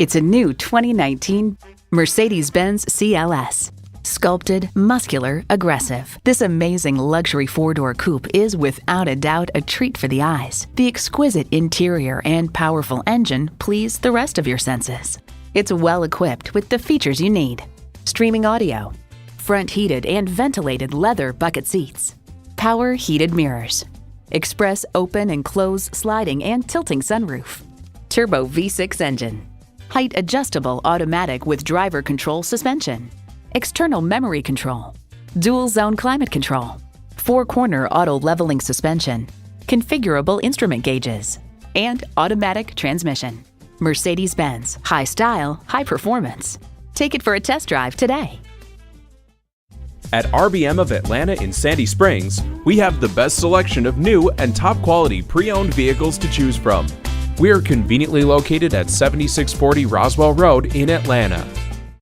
It's a new 2019 Mercedes-Benz CLS. Sculpted, muscular, aggressive. This amazing luxury four-door coupe is without a doubt a treat for the eyes. The exquisite interior and powerful engine please the rest of your senses. It's well equipped with the features you need. Streaming audio, front heated and ventilated leather bucket seats, power heated mirrors, express open and close sliding and tilting sunroof, turbo V6 engine, height adjustable automatic with driver control suspension, external memory control, dual zone climate control, four-corner auto leveling suspension, configurable instrument gauges, and automatic transmission. Mercedes-Benz, high style, high performance. Take it for a test drive today. At RBM of Atlanta in Sandy Springs, we have the best selection of new and top-quality pre-owned vehicles to choose from. We are conveniently located at 7640 Roswell Road in Atlanta.